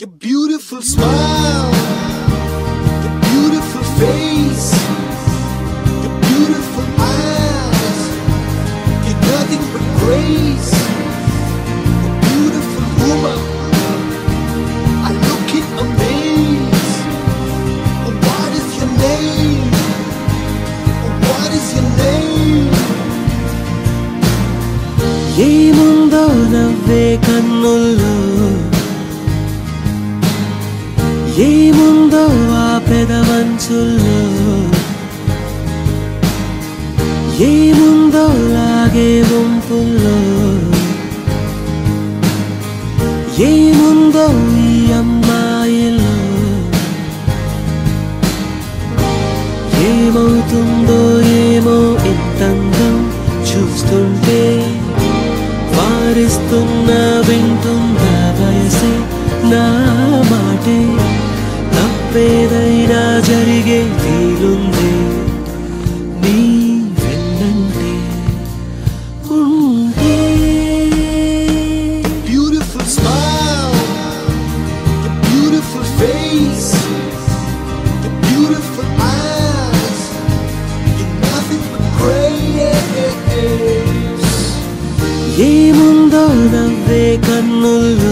Your beautiful smile, your beautiful face, your beautiful eyes, you're nothing but grace. Your beautiful woman, I look in amaze. Oh, what is your name? Oh, what is your name? ఏముందో నవ్వే కన్నుల్లో, ఏముందో ఆ పెదవంచుల్లో, ఏముందో లాగే వంపుల్లో, ఏముందో ఈ అమ్మాయిలో, ఏమవుతుందో ఏమో ఇంతందం చూస్తుంటే, వారిస్తున్నా వింటున్నా వయసే నా మాటే, తప్పేదైనా జరిగే వీలుంది నీ వెన్నంటే ఉంటే. Beautiful smile, your beautiful face, your beautiful eyes, you're nothing but grace. ఏముందో నవ్వే కన్నుల్లో,